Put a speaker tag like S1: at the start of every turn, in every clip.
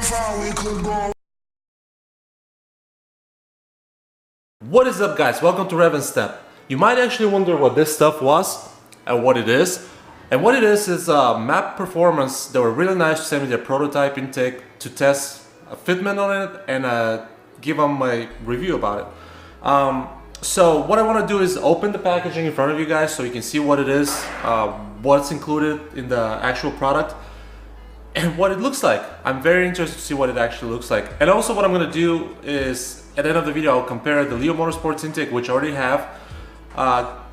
S1: far we could go.
S2: What is up, guys? Welcome to Rev and Step. You might actually wonder what this stuff was and what it is. And what it is map performance. They were really nice to send me their prototype intake to test a fitment on it and give them my review about it. So what I want to do is open the packaging in front of you guys so you can see what it is, what's included in the actual product, and what it looks like. I'm very interested to see what it actually looks like. And also what I'm going to do is, at the end of the video, I'll compare the Leo Motorsports intake, which I already have,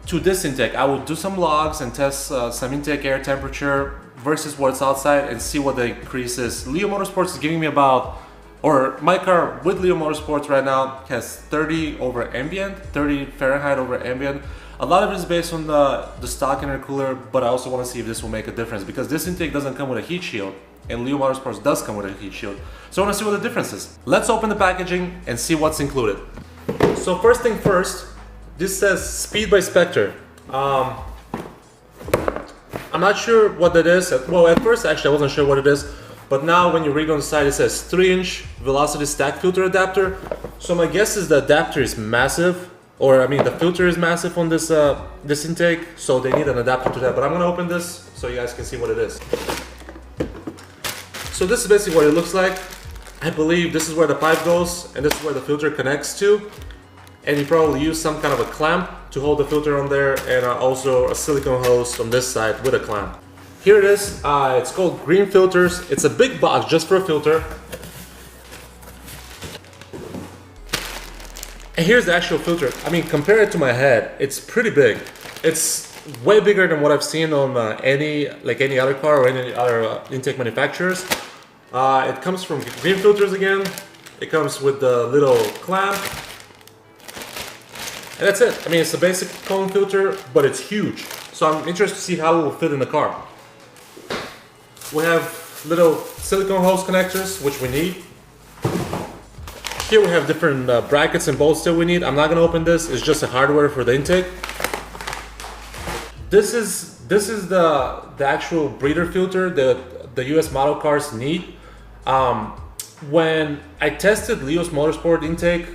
S2: to this intake. I will do some logs and test some intake air temperature versus what's outside and see what the increase is. Leo Motorsports is giving me about, or my car with Leo Motorsports right now has 30 over ambient, 30 Fahrenheit over ambient. A lot of it is based on the stock intercooler, but I also want to see if this will make a difference because this intake doesn't come with a heat shield and Leo Motorsports does come with a heat shield. So I want to see what the difference is. Let's open the packaging and see what's included. So first thing first, this says Speed by Spectre. I'm not sure what that is. Well, at first actually I wasn't sure what it is, but now when you read on the side it says 3-inch velocity stack filter adapter. So my guess is the adapter is massive, or I mean the filter is massive on this this intake, so they need an adapter to that. But I'm gonna open this so you guys can see what it is. So this is basically what it looks like. I believe this is where the pipe goes and this is where the filter connects to. And you probably use some kind of a clamp to hold the filter on there, and also a silicone hose on this side with a clamp. Here it is. It's called Green Filters. It's a big box just for a filter. And here's the actual filter. I mean, compared to my head, it's pretty big. It's way bigger than what I've seen on any other car or any other intake manufacturers. It comes from Green Filters again. It comes with the little clamp. And that's it. I mean, it's a basic cone filter, but it's huge. So I'm interested to see how it will fit in the car. We have little silicone hose connectors, which we need. Here we have different brackets and bolts that we need. I'm not going to open this. It's just a hardware for the intake. This is the actual breather filter that the US model cars need. When I tested Leo's Motorsport intake,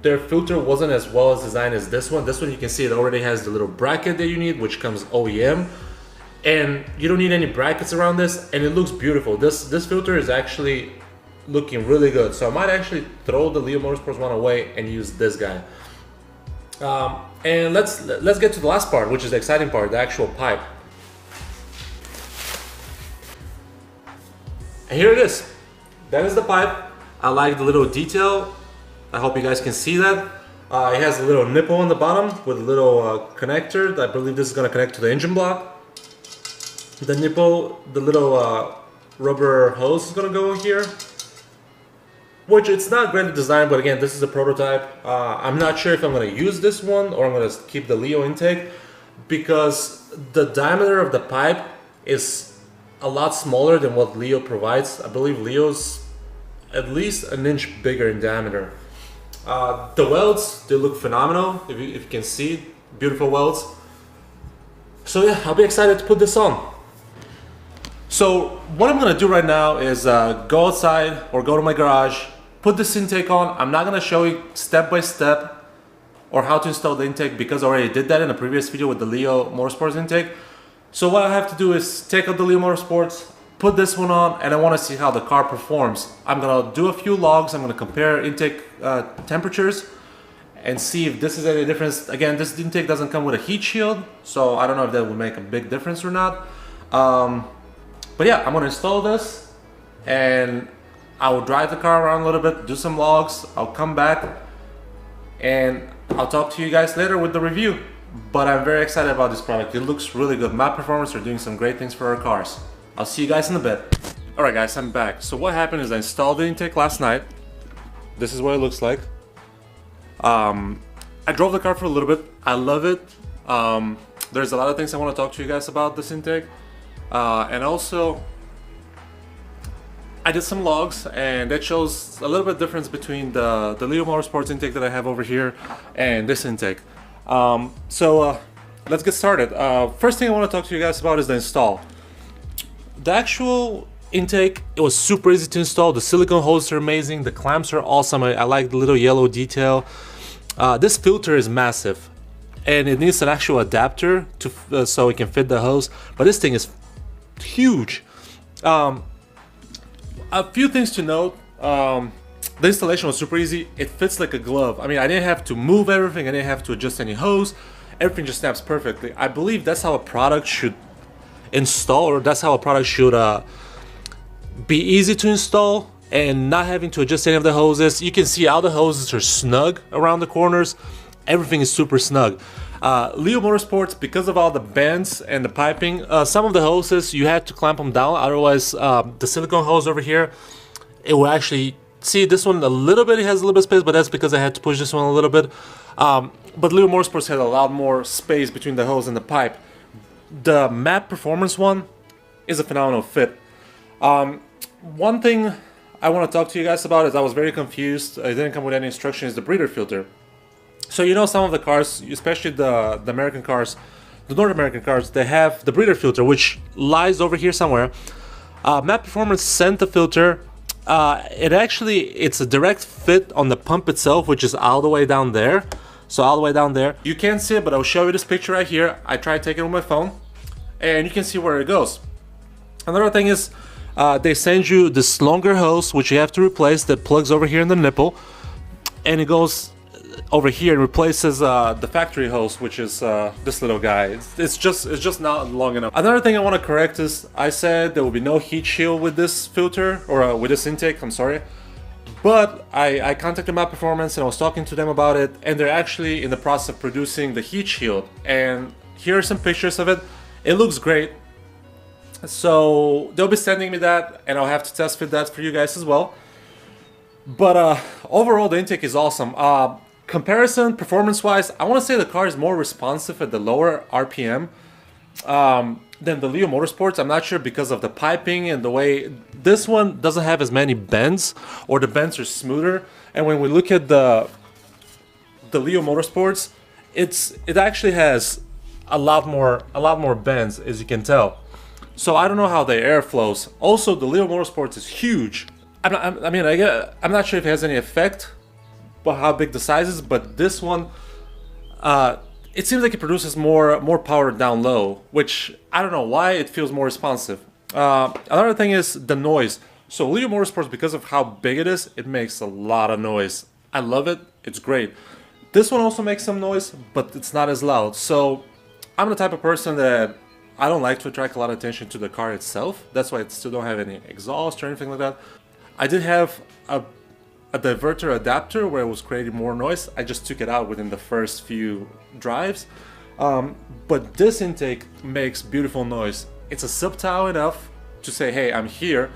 S2: their filter wasn't as well as designed as this one. This one, you can see it already has the little bracket that you need, which comes OEM. And you don't need any brackets around this, and it looks beautiful. This filter is actually looking really good. So I might actually throw the Leo Motorsports one away and use this guy. And let's get to the last part, which is the exciting part, the actual pipe. And here it is. That is the pipe. I like the little detail. I hope you guys can see that. It has a little nipple on the bottom with a little connector. I believe this is going to connect to the engine block. The nipple, the little rubber hose is going to go here. Which it's not great design, but again, this is a prototype. I'm not sure if I'm going to use this one or I'm going to keep the Leo intake, because the diameter of the pipe is a lot smaller than what Leo provides. I believe Leo's at least an inch bigger in diameter. The welds, they look phenomenal, if you can see, beautiful welds. So yeah, I'll be excited to put this on. So what I'm gonna do right now is go outside or go to my garage, put this intake on. I'm not gonna show you step by step or how to install the intake because I already did that in a previous video with the Leo Motorsports intake. So what I have to do is take out the Leo Motorsports, put this one on, and I want to see how the car performs. I'm gonna do a few logs. I'm gonna compare intake temperatures and see if this is any difference. Again, this intake doesn't come with a heat shield, so I don't know if that will make a big difference or not. But yeah, I'm gonna install this and I will drive the car around a little bit, do some logs. I'll come back and I'll talk to you guys later with the review. But I'm very excited about this product. It looks really good. Map Performance are doing some great things for our cars. I'll see you guys in a bit. Alright guys, I'm back. So what happened is I installed the intake last night. This is what it looks like. I drove the car for a little bit. I love it. There's a lot of things I want to talk to you guys about this intake. And also, I did some logs and that shows a little bit difference between the Leo Motorsports intake that I have over here and this intake. Let's get started. First thing I want to talk to you guys about is the install. The actual intake. It was super easy to install. The silicone holes are amazing. The clamps are awesome. I like the little yellow detail. This filter is massive, and it needs an actual adapter to so it can fit the hose. But this thing is huge. A few things to note. The installation was super easy. It fits like a glove. I mean, I didn't have to move everything. I didn't have to adjust any hose. Everything just snaps perfectly. I believe that's how a product should install, or that's how a product should be easy to install and not having to adjust any of the hoses. You can see all the hoses are snug around the corners. Everything is super snug. Leo Motorsports, because of all the bends and the piping, some of the hoses you had to clamp them down, otherwise the silicone hose over here, it will actually, see this one a little bit, it has a little bit of space, but that's because I had to push this one a little bit. But Leo Motorsports had a lot more space between the hose and the pipe. The MAP Performance one is a phenomenal fit. One thing I want to talk to you guys about is I was very confused. It didn't come with any instructions. The breather filter. So you know, some of the cars, especially the American cars, the North American cars, they have the breather filter, which lies over here somewhere. MAP Performance sent the filter. It's a direct fit on the pump itself, which is all the way down there. So all the way down there. You can't see it, but I'll show you this picture right here. I tried taking it with my phone, and you can see where it goes. Another thing is, they send you this longer hose, which you have to replace, that plugs over here in the nipple, and it goes over here and replaces the factory hose, which is this little guy. It's just not long enough. Another thing I want to correct is I said there will be no heat shield with this filter, or with this intake, I'm sorry. But I contacted MAP Performance and I was talking to them about it, and they're actually in the process of producing the heat shield. And here are some pictures of it. It looks great. So they'll be sending me that, and I'll have to test fit that for you guys as well. But overall, the intake is awesome. Comparison, performance-wise, I want to say the car is more responsive at the lower RPM than the Leo Motorsports. I'm not sure because of the piping and the way this one doesn't have as many bends, or the bends are smoother. And when we look at the Leo Motorsports, it actually has a lot more bends, as you can tell. So I don't know how the air flows. Also, the Leo Motorsports is huge. I'm not sure if it has any effect, but how big the size is. But this one, it seems like it produces more power down low, which I don't know why it feels more responsive. Another thing is the noise. So Leo Motorsports, because of how big it is, it makes a lot of noise. I love it. It's great. This one also makes some noise, but it's not as loud. So I'm the type of person that I don't like to attract a lot of attention to the car itself. That's why I still don't have any exhaust or anything like that. I did have a diverter adapter where it was creating more noise. I just took it out within the first few drives. But this intake makes beautiful noise. It's a subtle enough to say, hey, I'm here,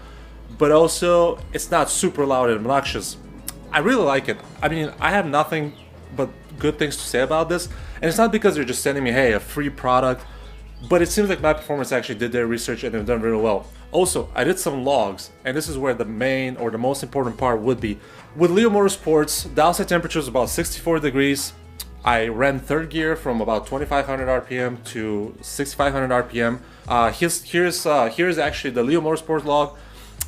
S2: but also it's not super loud and obnoxious. I really like it. I mean, I have nothing but good things to say about this. And it's not because they're just sending me, hey, a free product, but it seems like MAP Performance actually did their research and they've done really well. Also, I did some logs, and this is where the main or the most important part would be. With Leo Motorsports, the outside temperature is about 64 degrees. I ran third gear from about 2500 RPM to 6500 RPM. Here's actually the Leo Motorsports log,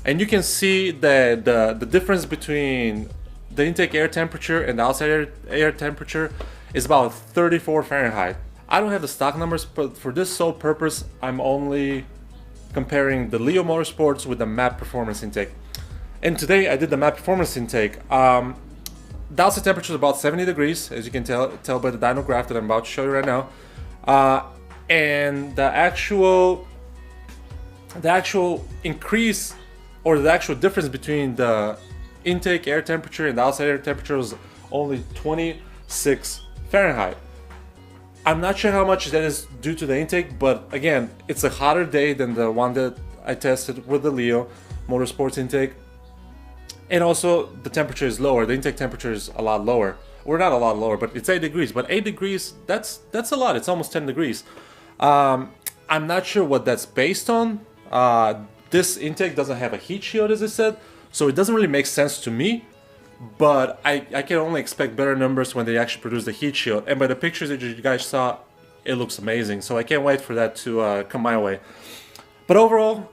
S2: and you can see that the difference between the intake air temperature and the outside air temperature is about 34 Fahrenheit. I don't have the stock numbers, but for this sole purpose, I'm only comparing the Leo Motorsports with the MAP Performance intake. And today I did the MAP Performance intake. The outside temperature is about 70 degrees, as you can tell by the dyno graph that I'm about to show you right now. And the actual increase, or the actual difference between the intake air temperature and the outside air temperature was only 26 Fahrenheit. I'm not sure how much that is due to the intake, but again, it's a hotter day than the one that I tested with the Leo Motorsports intake. And also, the temperature is lower. The intake temperature is a lot lower. We're not a lot lower, but it's 8 degrees. But 8 degrees, that's a lot. It's almost 10 degrees. I'm not sure what that's based on. This intake doesn't have a heat shield, as I said, so it doesn't really make sense to me. But I can only expect better numbers when they actually produce the heat shield. And by the pictures that you guys saw, it looks amazing. So I can't wait for that to come my way. But overall,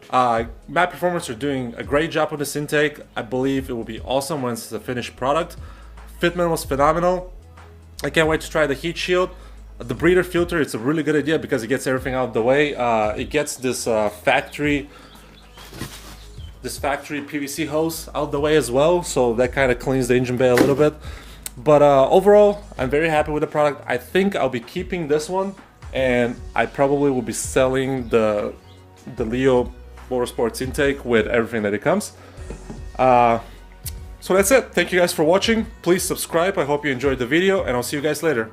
S2: MAP Performance are doing a great job with this intake. I believe it will be awesome when it's a finished product. Fitment was phenomenal. I can't wait to try the heat shield. The breather filter, it's a really good idea because it gets everything out of the way. It gets this factory PVC hose out of the way as well, so that kind of cleans the engine bay a little bit. But overall, I'm very happy with the product. I think I'll be keeping this one, and I probably will be selling the Leo Motorsports intake with everything that it comes. So that's it. Thank you guys for watching. Please subscribe. I hope you enjoyed the video, and I'll see you guys later.